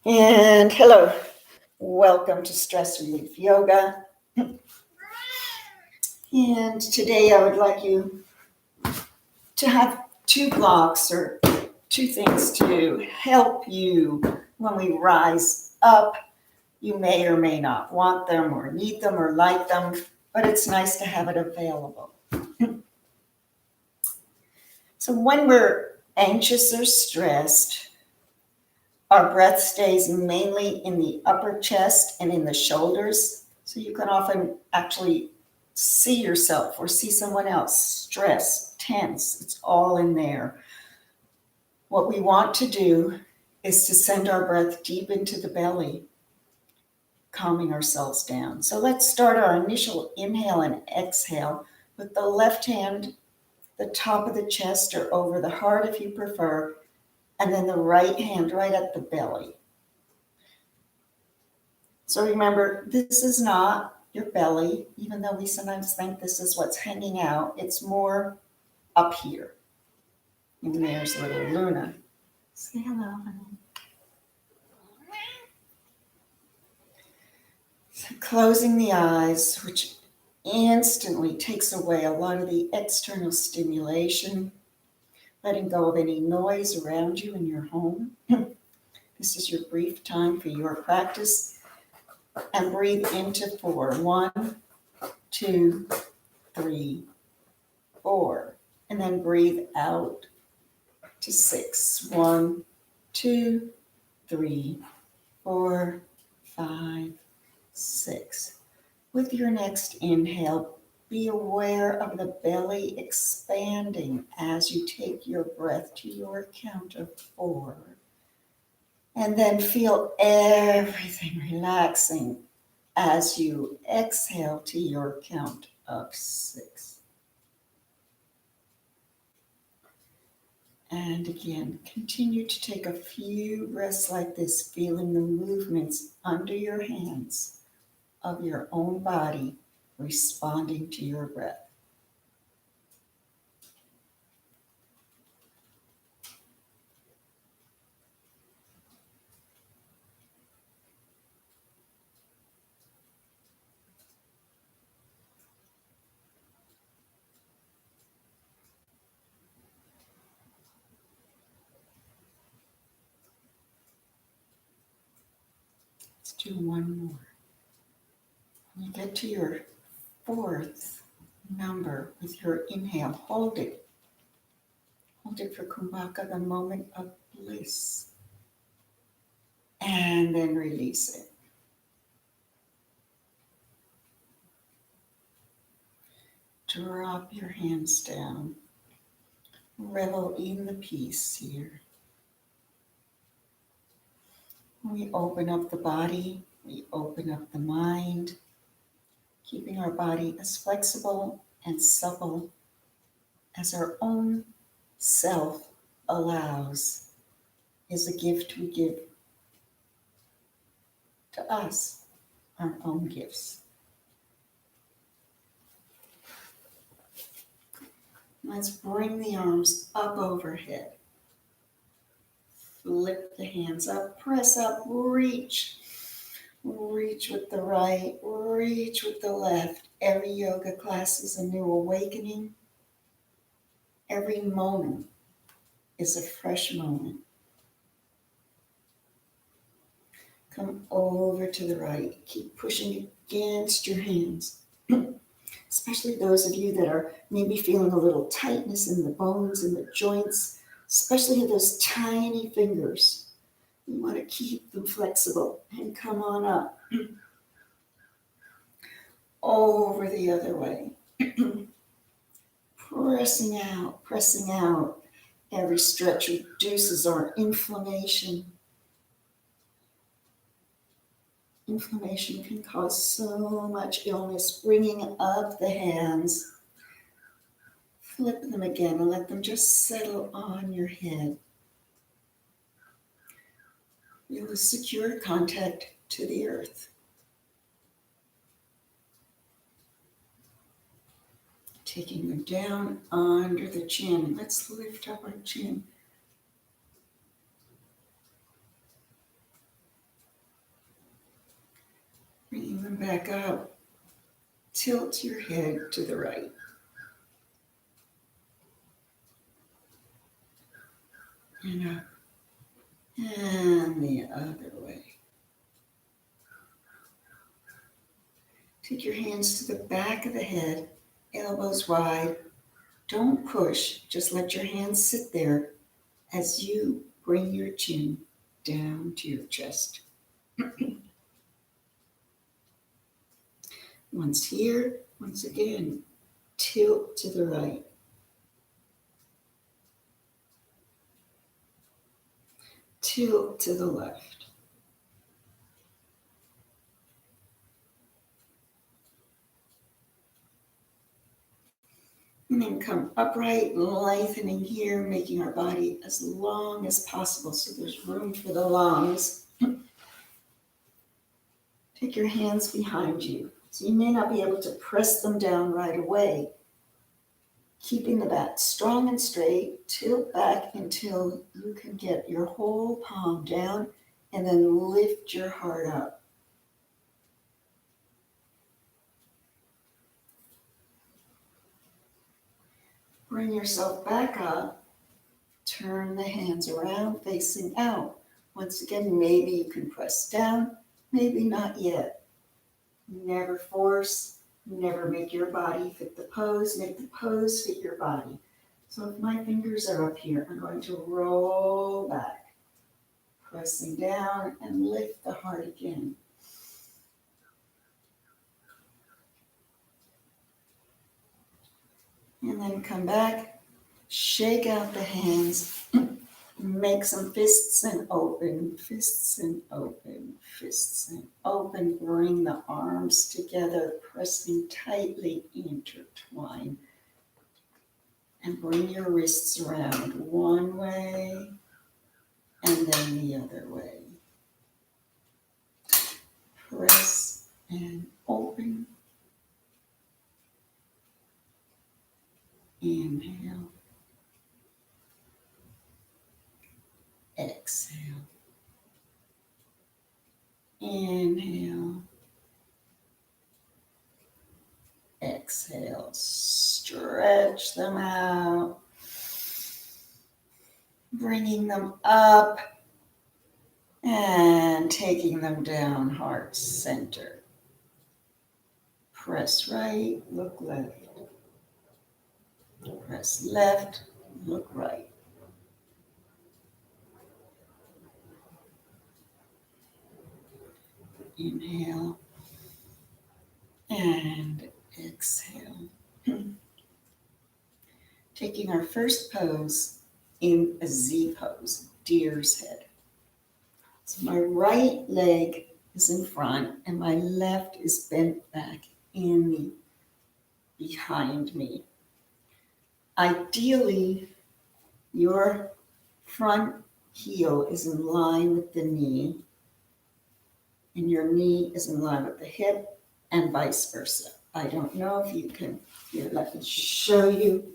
And hello, welcome to Stress Relief Yoga. And today I would like you to have two blocks or two things to help you when we rise up. You may or may not want them or need them or like them, but it's nice to have it available. So when we're anxious or stressed, our breath stays mainly in the upper chest and in the shoulders. So you can often actually see yourself or see someone else stressed, tense. It's all in there. What we want to do is to send our breath deep into the belly, calming ourselves down. So let's start our initial inhale and exhale with the left hand, the top of the chest or over the heart if you prefer, and then the right hand right at the belly. So remember, this is not your belly, even though we sometimes think this is what's hanging out. It's more up here. And there's little Luna. Say hello, honey. So closing the eyes, which instantly takes away a lot of the external stimulation, letting go of any noise around you in your home. This is your brief time for your practice. And breathe into 4. 1, 2, 3, 4. And then breathe out to 6. 1, 2, 3, 4, 5, 6. With your next inhale, be aware of the belly expanding as you take your breath to your count of 4. And then feel everything relaxing as you exhale to your count of 6. And again, continue to take a few breaths like this, feeling the movements under your hands of your own body responding to your breath. Let's do one more. When you get to your 4th number with your inhale, hold it. Hold it for Kumbhaka, the moment of bliss. And then release it. Drop your hands down. Revel in the peace here. We open up the body, we open up the mind, keeping our body as flexible and supple as our own self allows, is a gift we give to us, our own gifts. Let's bring the arms up overhead. Flip the hands up, press up, reach. Reach with the right, reach with the left. Every yoga class is a new awakening. Every moment is a fresh moment. Come over to the right. Keep pushing against your hands. Especially those of you that are maybe feeling a little tightness in the bones and the joints, especially those tiny fingers. You want to keep them flexible and come on up. Over the other way. Pressing out, pressing out. Every stretch reduces our inflammation. Inflammation can cause so much illness. Bringing up the hands. Flip them again and let them just settle on your head. Feel a secure contact to the earth. Taking them down under the chin. Let's lift up our chin. Bringing them back up. Tilt your head to the right. And up. And the other way. Take your hands to the back of the head, elbows wide. Don't push, just let your hands sit there as you bring your chin down to your chest. Once here, once again, tilt to the right. Tilt to the left. And then come upright, lengthening here, making our body as long as possible so there's room for the lungs. Take your hands behind you. So you may not be able to press them down right away. Keeping the back strong and straight, tilt back until you can get your whole palm down and then lift your heart up. Bring yourself back up. Turn the hands around, facing out. Once again, maybe you can press down, maybe not yet. Never force, never make your body fit the pose, make the pose fit your body. So if my fingers are up here, I'm going to roll back, pressing down and lift the heart again. And then come back, shake out the hands, make some fists and open, fists and open, fists and open. Bring the arms together, pressing tightly intertwine. And bring your wrists around one way and then the other way. Press and open. Inhale. Exhale. Inhale. Exhale. Stretch them out. Bringing them up and taking them down, heart center. Press right, look left. Press left, look right. Inhale and exhale. Taking our first pose in a Z pose, deer's head. So my right leg is in front and my left is bent back behind me. Ideally, your front heel is in line with the knee and your knee is in line with the hip and vice versa. I don't know if you can, here, let me show you.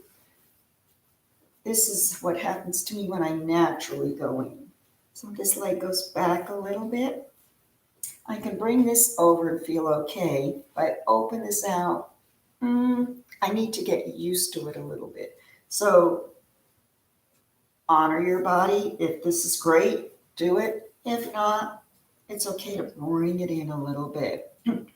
This is what happens to me when I naturally go in. So this leg goes back a little bit. I can bring this over and feel okay. If I open this out, I need to get used to it a little bit. So honor your body. If this is great, do it. If not, it's okay to bring it in a little bit. And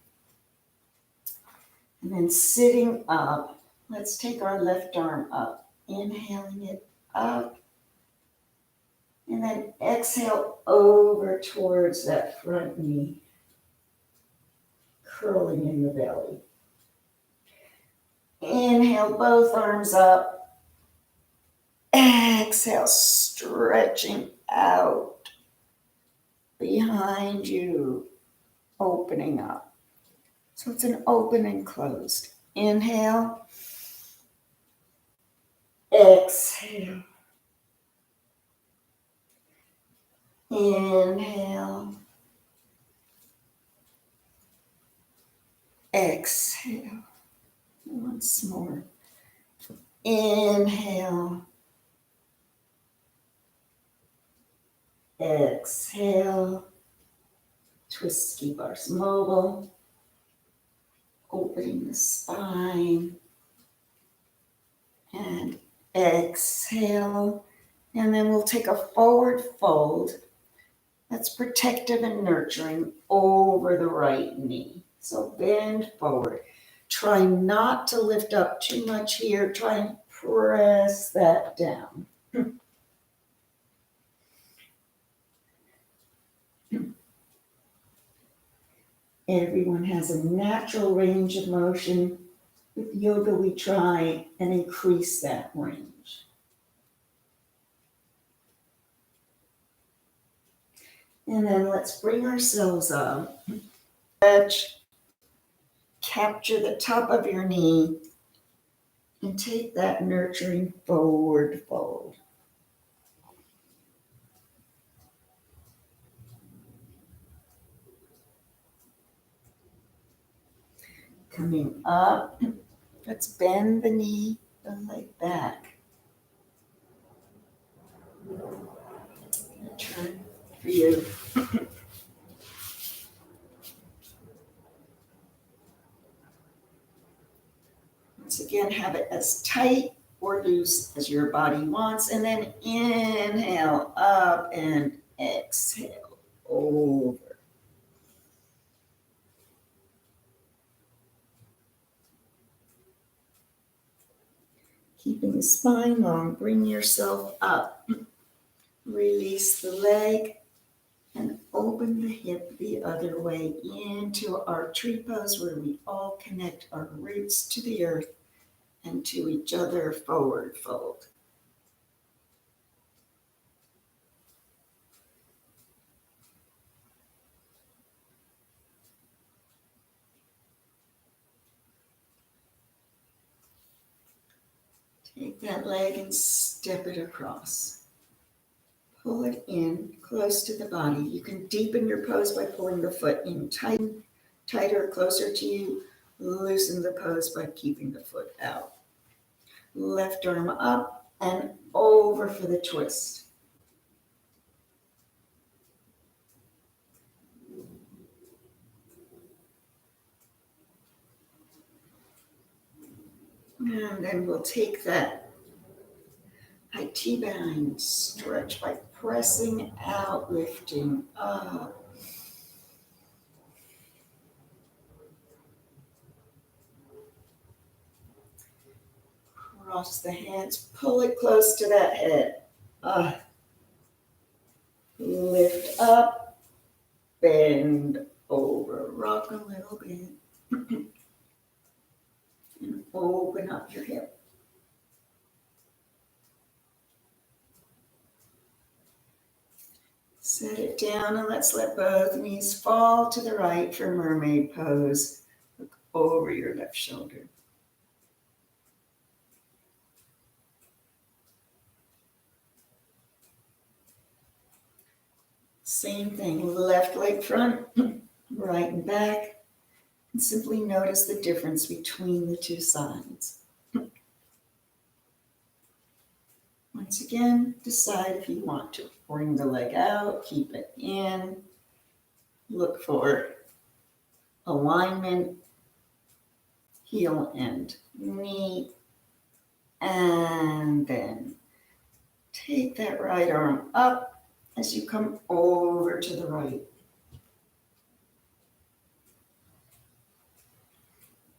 then sitting up, let's take our left arm up, inhaling it up, and then exhale over towards that front knee, curling in the belly. Inhale, both arms up. Exhale, stretching out behind you, opening up. So it's an open and closed. Inhale. Exhale. Inhale. Exhale. Once more. Inhale. Exhale. Twist, keep ours mobile. opening the spine. And exhale. And then we'll take a forward fold that's protective and nurturing over the right knee. So bend forward. Try not to lift up too much here. Try and press that down. Everyone has a natural range of motion. With yoga, we try and increase that range. And then let's bring ourselves up. Stretch. Capture the top of your knee and take that nurturing forward fold. Coming up, let's bend the knee, the leg back. Turn for you. Once again, have it as tight or loose as your body wants, and then inhale up and exhale over. Keeping the spine long, bring yourself up. Release the leg and open the hip the other way into our tree pose, where we all connect our roots to the earth and to each other. Forward fold. Take that leg and step it across. Pull it in close to the body. You can deepen your pose by pulling the foot in tighter, closer to you. Loosen the pose by keeping the foot out. Left arm up and over for the twist. And then we'll take that high T-bind stretch by pressing out, lifting up. Cross the hands, pull it close to that head. Lift up, bend over, rock a little bit, and open up your hip. Set it down and let's let both knees fall to the right for mermaid pose. Look over your left shoulder. Same thing, left leg front, right and back, and simply notice the difference between the two sides. Once again, decide if you want to bring the leg out, keep it in, look for alignment, heel and knee, and then take that right arm up as you come over to the right.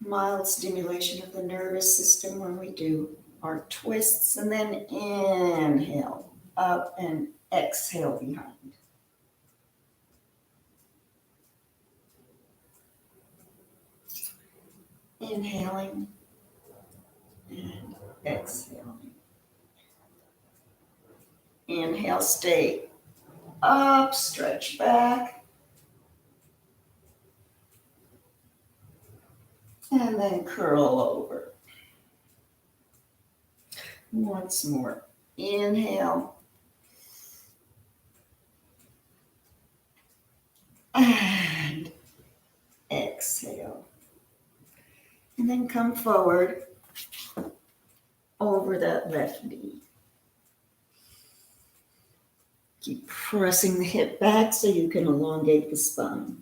Mild stimulation of the nervous system when we do our twists, and then inhale up and exhale behind. Inhaling and exhaling. Inhale, stay up, stretch back. And then curl over. Once more. Inhale. And exhale. And then come forward over that left knee. Keep pressing the hip back so you can elongate the spine.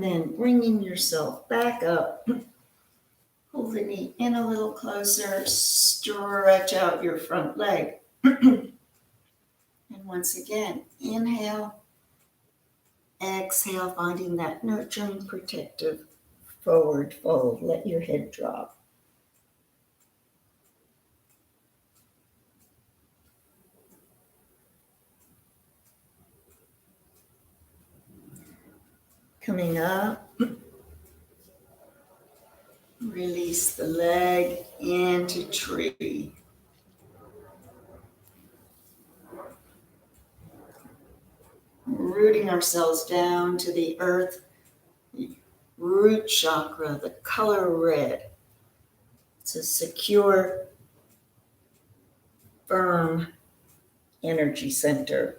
then bringing yourself back up. Pull the knee in a little closer. Stretch out your front leg. And once again, inhale. Exhale, finding that nurturing, protective forward fold. Let your head drop. Coming up, release the leg into tree. Rooting ourselves down to the earth, the root chakra, the color red. It's a secure, firm energy center.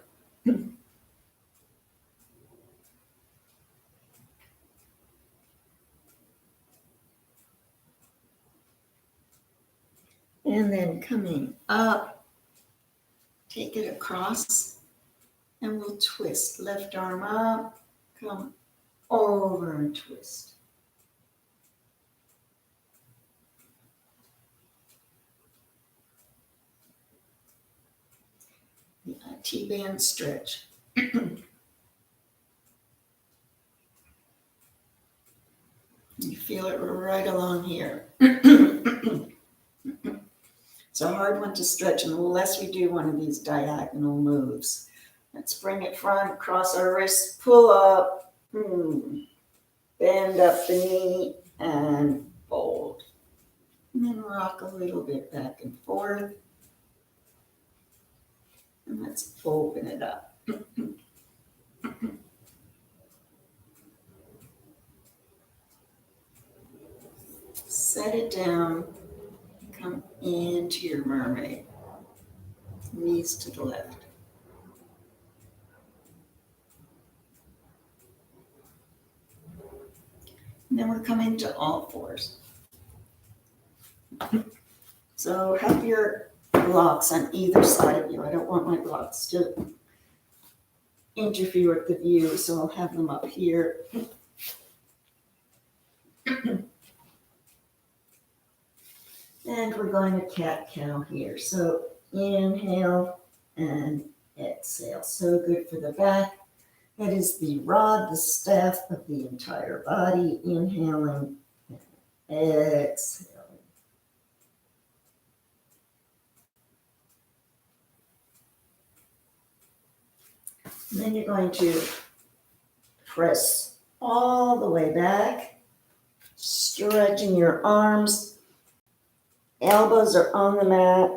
And then coming up, take it across, and we'll twist. Left arm up, come over and twist. The T-band stretch. You feel it right along here. It's a hard one to stretch unless we do one of these diagonal moves. Let's bring it front, cross our wrists, pull up, bend up the knee, and fold. And then rock a little bit back and forth. And let's open it up. Set it down. Come into your mermaid. Knees to the left. And then we're coming to all fours. So have your blocks on either side of you. I don't want my blocks to interfere with the view, so I'll have them up here. And we're going to cat-cow here. So inhale and exhale. So good for the back. That is the rod, the staff of the entire body. Inhaling and exhaling. And then you're going to press all the way back, stretching your arms. Elbows are on the mat.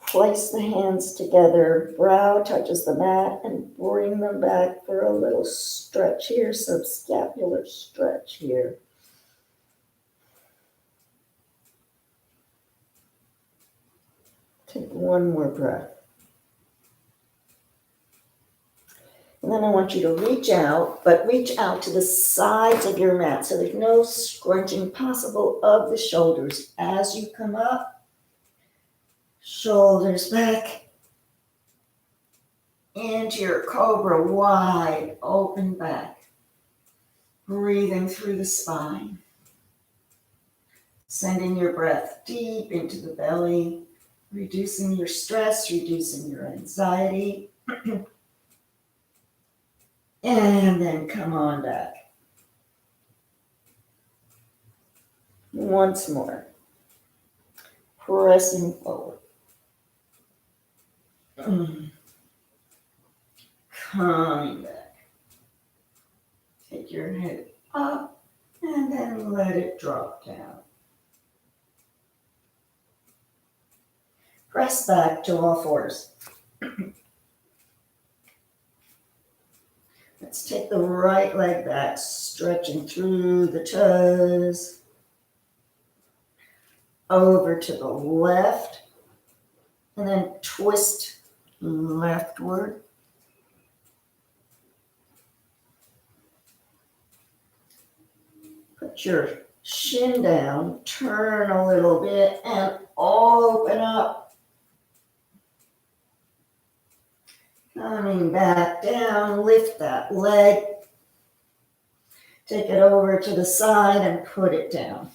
Place the hands together. Brow touches the mat and bring them back for a little stretch here. Subscapular stretch here. Take one more breath. And then I want you to reach out, but reach out to the sides of your mat so there's no scrunching possible of the shoulders. As you come up, shoulders back into your cobra, wide open back. Breathing through the spine. Sending your breath deep into the belly, reducing your stress, reducing your anxiety. And then come on back. Once more. Pressing forward. Coming back. Take your head up and then let it drop down. Press back to all fours. Let's take the right leg back, stretching through the toes. Over to the left. And then twist leftward. Put your shin down, turn a little bit, and open up. Coming back down, lift that leg. Take it over to the side and put it down.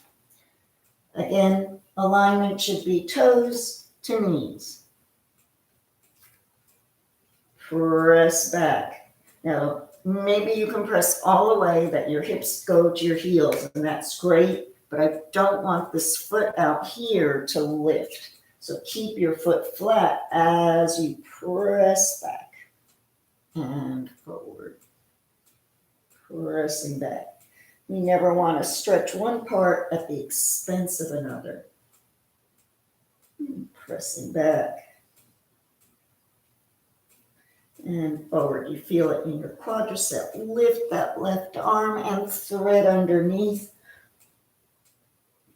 Again, alignment should be toes to knees. Press back. Now, maybe you can press all the way that your hips go to your heels, and that's great, but I don't want this foot out here to lift. So keep your foot flat as you press back and forward. Pressing back. We never want to stretch one part at the expense of another. Pressing back and forward. You feel it in your quadricep. Lift that left arm and thread underneath.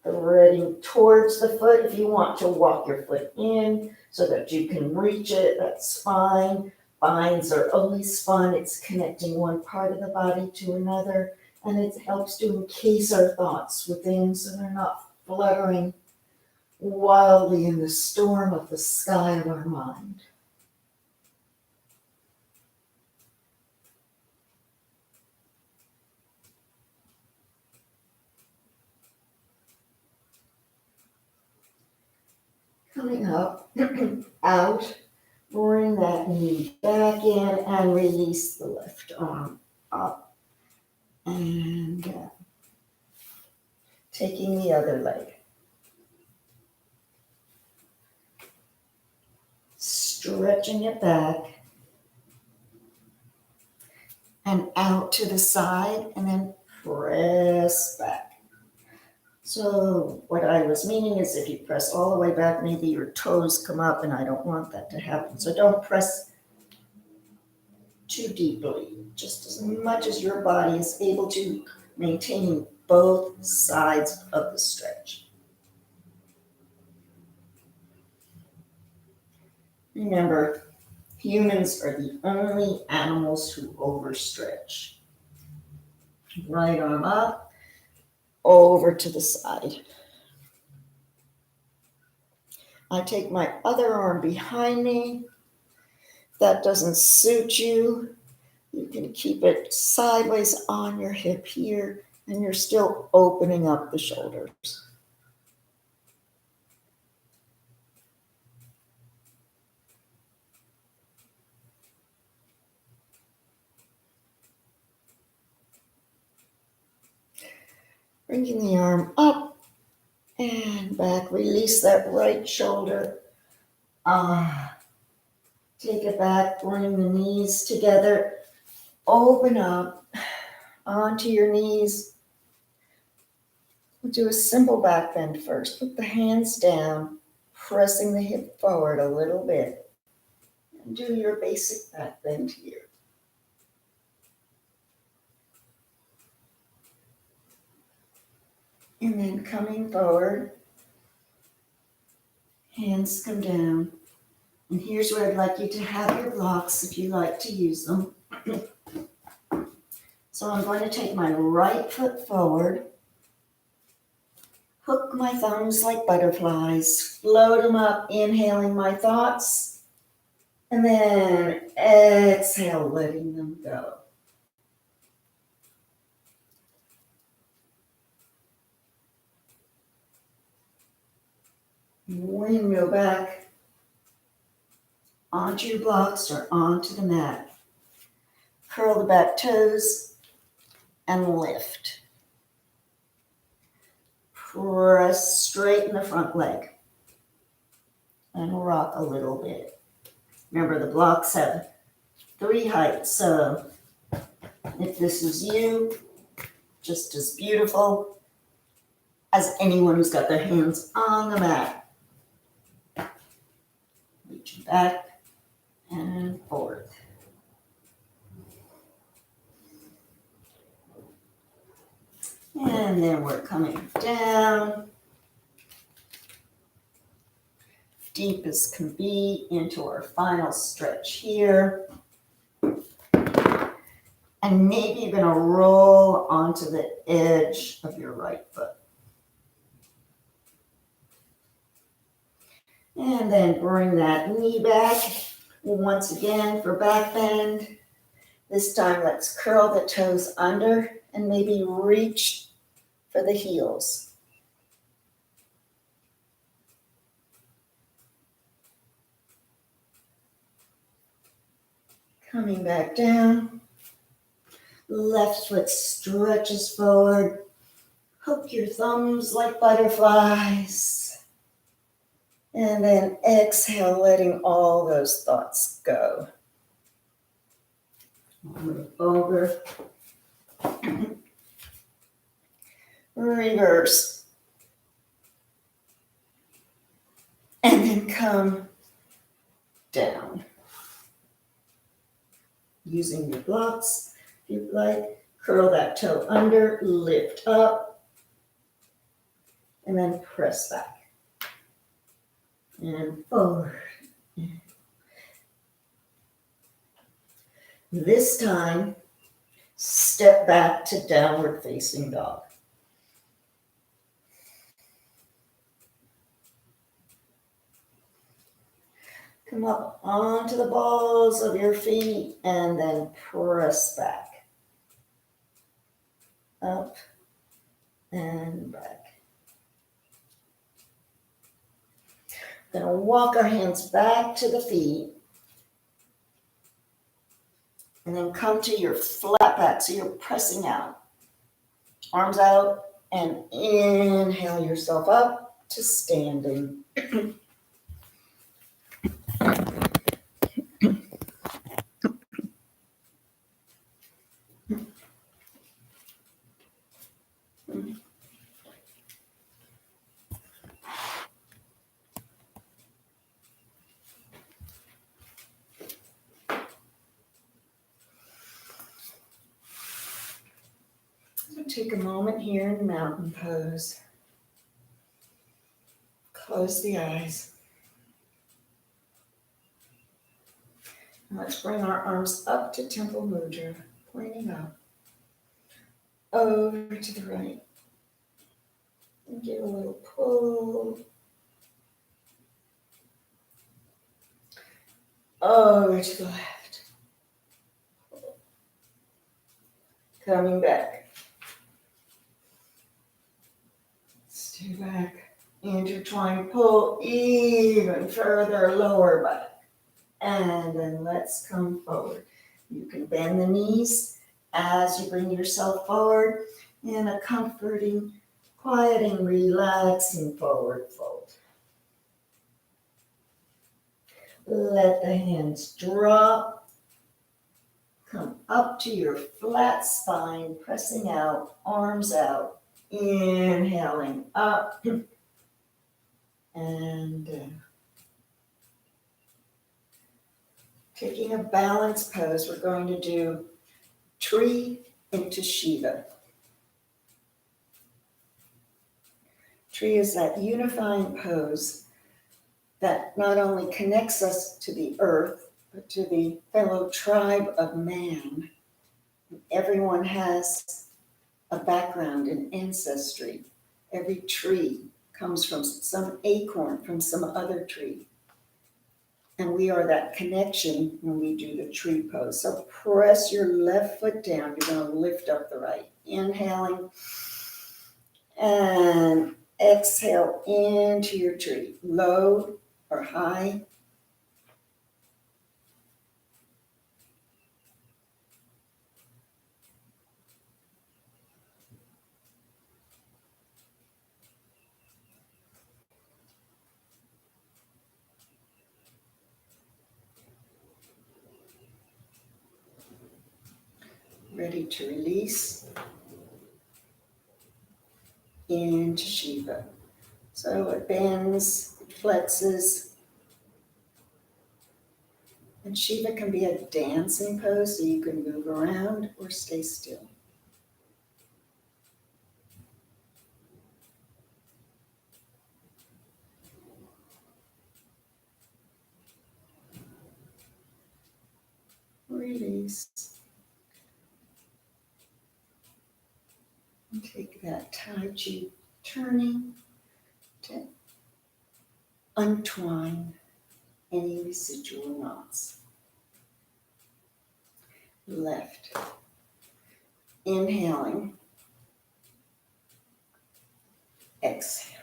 Threading towards the foot. If you want to walk your foot in so that you can reach it, that's fine. Binds are always fun. It's connecting one part of the body to another, and it helps to encase our thoughts within so they're not fluttering wildly in the storm of the sky of our mind. Coming up, out, bring that knee back in and release the left arm up and down. Taking the other leg. Stretching it back and out to the side and then press back. So what I was meaning is if you press all the way back, maybe your toes come up, and I don't want that to happen. So don't press too deeply, just as much as your body is able to, maintaining both sides of the stretch. Remember, humans are the only animals who overstretch. Right arm up, over to the side. I take my other arm behind me. If that doesn't suit you, you can keep it sideways on your hip here, and you're still opening up the shoulders. Bringing the arm up and back. Release that right shoulder. Take it back. Bring the knees together. Open up onto your knees. We'll do a simple back bend first. Put the hands down, pressing the hip forward a little bit. And do your basic back bend here. And then coming forward, hands come down. And here's where I'd like you to have your blocks if you like to use them. So I'm going to take my right foot forward, hook my thumbs like butterflies, float them up, inhaling my thoughts, and then exhale, letting them go. Windmill back onto your blocks or onto the mat. Curl the back toes and lift. Press straight in the front leg and rock a little bit. Remember, the blocks have 3 heights, so if this is you, just as beautiful as anyone who's got their hands on the mat. Reaching back and forward. And then we're coming down, deep as can be, into our final stretch here. And maybe you're going to roll onto the edge of your right foot. And then bring that knee back. Once again for back bend. This time let's curl the toes under and maybe reach for the heels. Coming back down. Left foot stretches forward. Hook your thumbs like butterflies. And then exhale, letting all those thoughts go. Move over. Reverse. And then come down. Using your blocks, if you'd like, curl that toe under, lift up, and then press back. And forward. This time, step back to downward facing dog. Come up onto the balls of your feet and then press back. Up and back. Then we'll walk our hands back to the feet. And then come to your flat back, so you're pressing out. Arms out and inhale yourself up to standing. So take a moment here in mountain pose. Close the eyes. Let's bring our arms up to Temple Mudra, pointing up. Over to the right. And give a little pull. Over to the left. Coming back. Stay back. Intertwine, pull even further, lower back. And then let's come forward. You can bend the knees as you bring yourself forward in a comforting, quieting, relaxing forward fold. Let the hands drop. Come up to your flat spine, pressing out, arms out, inhaling up and down. Taking a balanced pose, we're going to do tree into Shiva. Tree is that unifying pose that not only connects us to the earth, but to the fellow tribe of man. Everyone has a background in ancestry. Every tree comes from some acorn from some other tree. And we are that connection when we do the tree pose. So press your left foot down. You're going to lift up the right. Inhaling and exhale into your tree. Low or high. Ready to release into Shiva. So it bends, it flexes. And Shiva can be a dancing pose, so you can move around or stay still. Release. And take that Tai Chi turning to untwine any residual knots. Left. Inhaling. Exhale.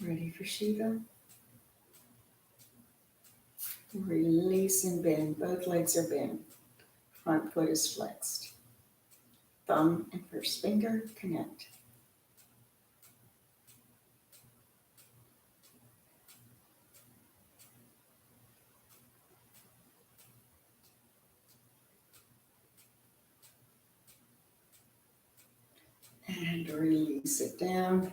Ready for Shiva? Release and bend. Both legs are bent. Front foot is flexed. Thumb and first finger connect. And release it down.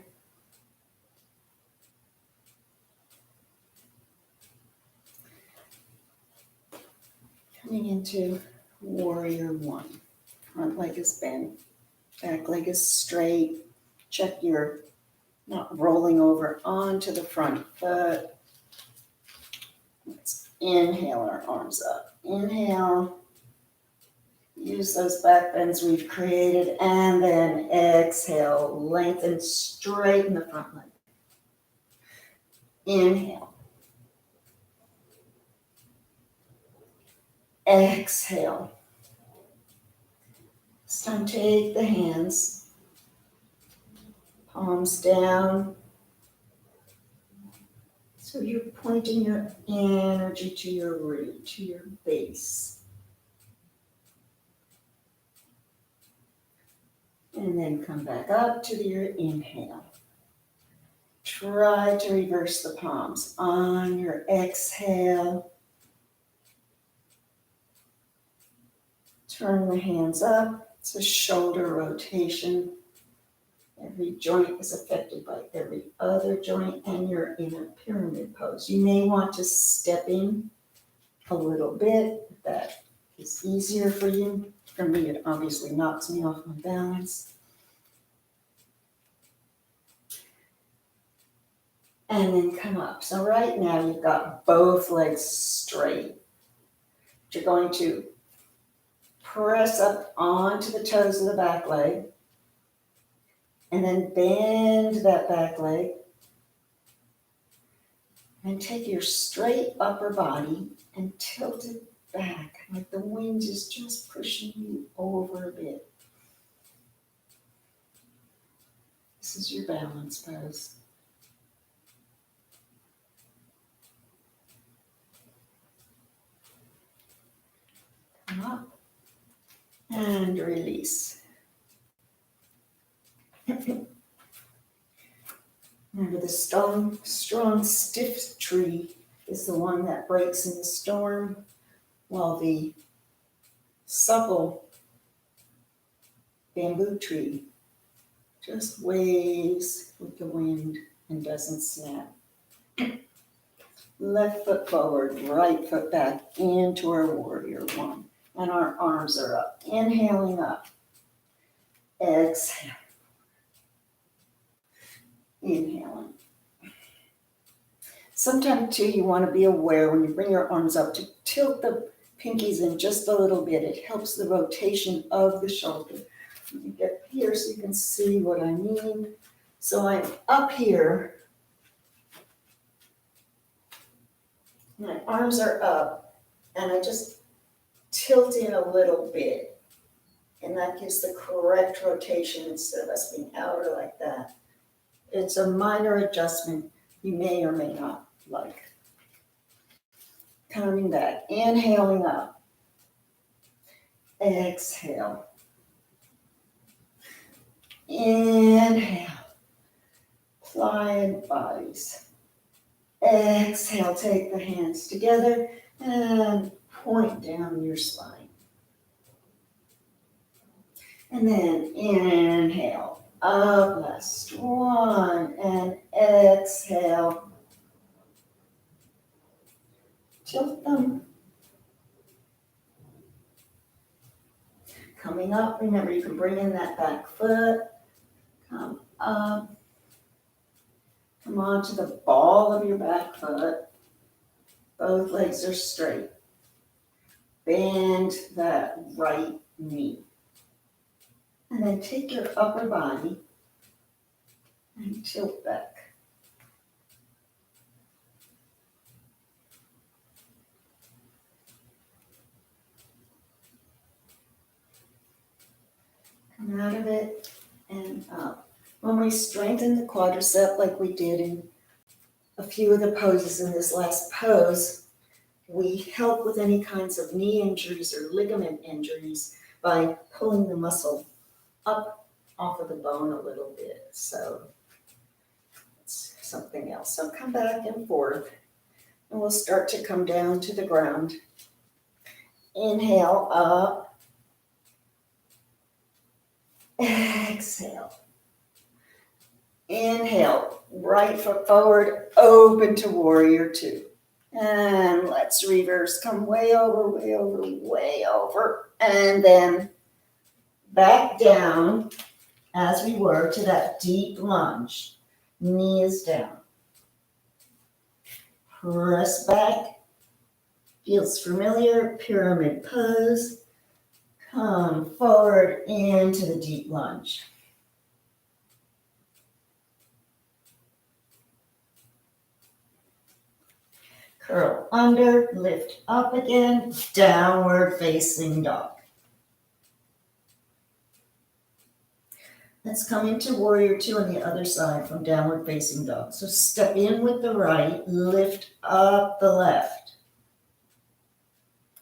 Coming into warrior one. Front leg is bent. Back leg is straight. Check you're not rolling over onto the front foot. Let's inhale our arms up. Inhale. Use those back bends we've created. And then exhale. Lengthen, straighten the front leg. Inhale. Exhale. This time take the hands, palms down. So you're pointing your energy to your root, to your base. And then come back up to your inhale. Try to reverse the palms. On your exhale, turn the hands up. It's a shoulder rotation. Every joint is affected by every other joint, and you're in a pyramid pose. You may want to step in a little bit if that is easier for you. For me, it obviously knocks me off my balance. And then come up. So right now you've got both legs straight. You're going to press up onto the toes of the back leg. And then bend that back leg. And take your straight upper body and tilt it back, like the wind is just pushing you over a bit. This is your balance pose. Come up and release. Remember, the strong, stiff tree is the one that breaks in the storm, while the supple bamboo tree just waves with the wind and doesn't snap. Left foot forward, right foot back into our warrior one. And our arms are up. Inhaling up. Exhale. Inhaling. Sometimes too, you want to be aware when you bring your arms up to tilt the pinkies in just a little bit. It helps the rotation of the shoulder. Let me get here so you can see what I mean. So I'm up here. My arms are up, and I just tilt in a little bit. And that gives the correct rotation instead of us being outer like that. It's a minor adjustment you may or may not like. Coming back, inhaling up. Exhale. Inhale. Pliant bodies. Exhale, take the hands together and point down your spine. And then inhale, up last one, and exhale. Tilt them. Coming up, remember you can bring in that back foot. Come Come on to the ball of your back foot. Both legs are straight. Bend that right knee. And then take your upper body and tilt back. Come out of it and up. When we strengthen the quadricep like we did in a few of the poses in this last pose, we help with any kinds of knee injuries or ligament injuries by pulling the muscle up off of the bone a little bit. So it's something else. So come back and forth, and we'll start to come down to the ground. Inhale up. Exhale. Inhale, right foot forward, open to warrior two. And let's reverse, come way over, way over, way over. And then back down as we were to that deep lunge. Knee is down. Press back. Feels familiar, pyramid pose. Come forward into the deep lunge. Curl under, lift up again, downward facing dog. Let's come into warrior two on the other side from downward facing dog. So step in with the right, lift up the left.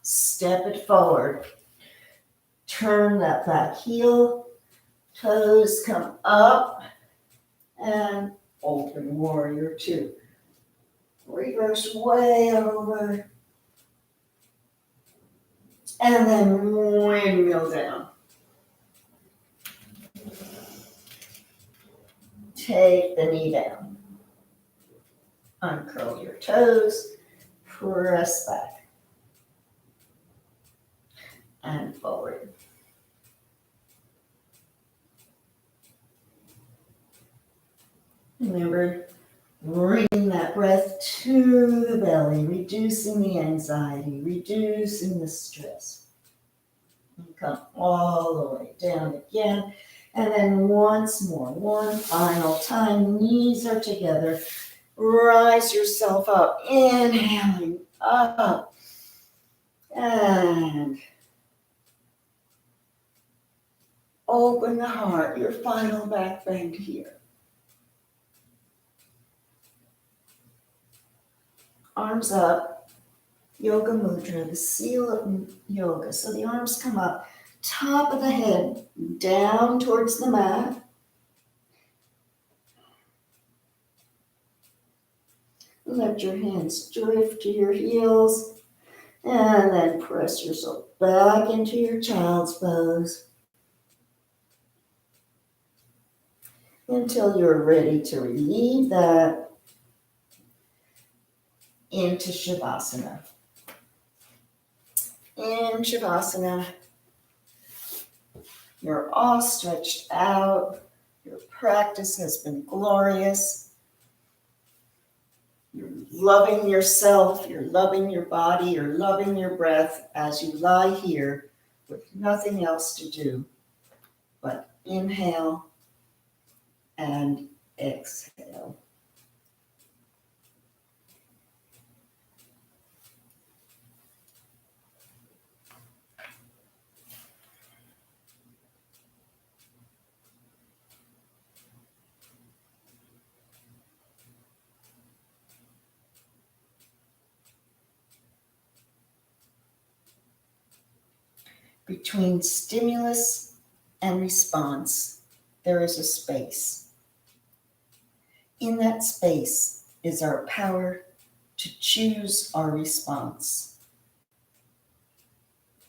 Step it forward. Turn that back heel. Toes come up and open warrior two. Reverse way over. And then windmill down. Take the knee down. Uncurl your toes. Press back. And forward. Remember, bringing that breath to the belly, reducing the anxiety, reducing the stress. And come all the way down again. And then once more, one final time, knees are together. Rise yourself up, inhaling up. And open the heart, your final back bend here. Arms up, yoga mudra, the seal of yoga. So the arms come up, top of the head, down towards the mat. Let your hands drift to your heels, and then press yourself back into your child's pose until you're ready to relieve that into Shavasana. In Shavasana, you're all stretched out. Your practice has been glorious. You're loving yourself, you're loving your body, you're loving your breath as you lie here with nothing else to do but inhale and exhale. Between stimulus and response, there is a space. In that space is our power to choose our response.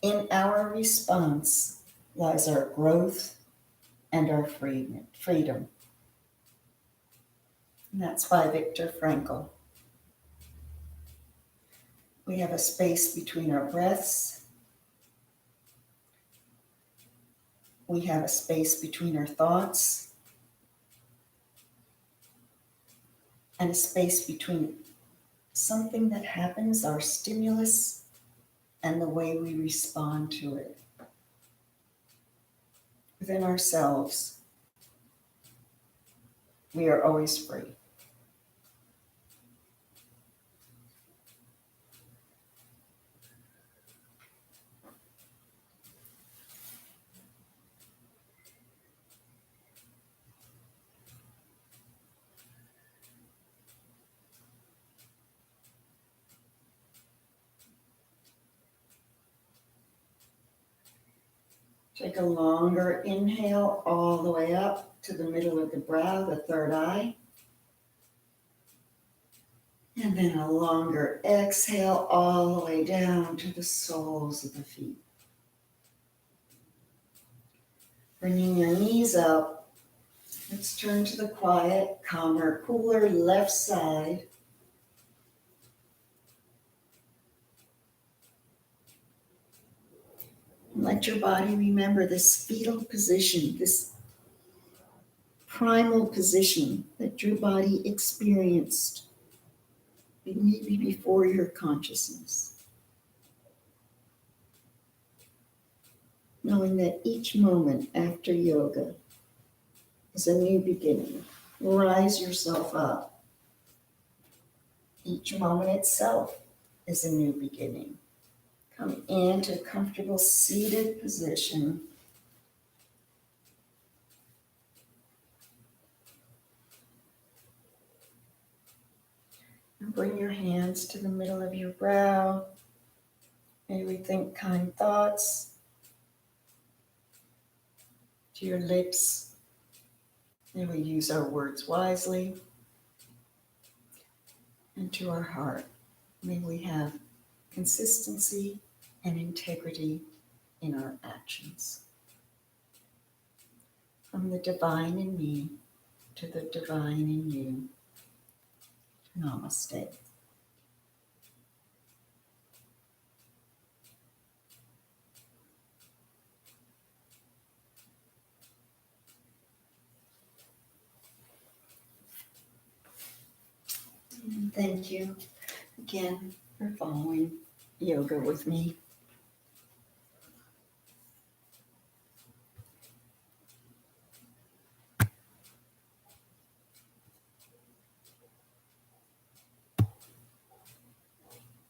In our response lies our growth and our freedom. And that's by Viktor Frankl. We have a space between our breaths. We have a space between our thoughts. and a space between something that happens, our stimulus, and the way we respond to it. Within ourselves, we are always free. Take a longer inhale all the way up to the middle of the brow, the third eye. And then a longer exhale all the way down to the soles of the feet. Bringing your knees up, let's turn to the quiet, calmer, cooler left side. And let your body remember this fetal position, this primal position that your body experienced maybe before your consciousness. Knowing that each moment after yoga is a new beginning. Rise yourself up. Each moment itself is a new beginning. Come into a comfortable seated position. And bring your hands to the middle of your brow. May we think kind thoughts to your lips. May we use our words wisely. And to our heart, may we have consistency and integrity in our actions. From the divine in me to the divine in you. Namaste. And thank you again for following yoga with me.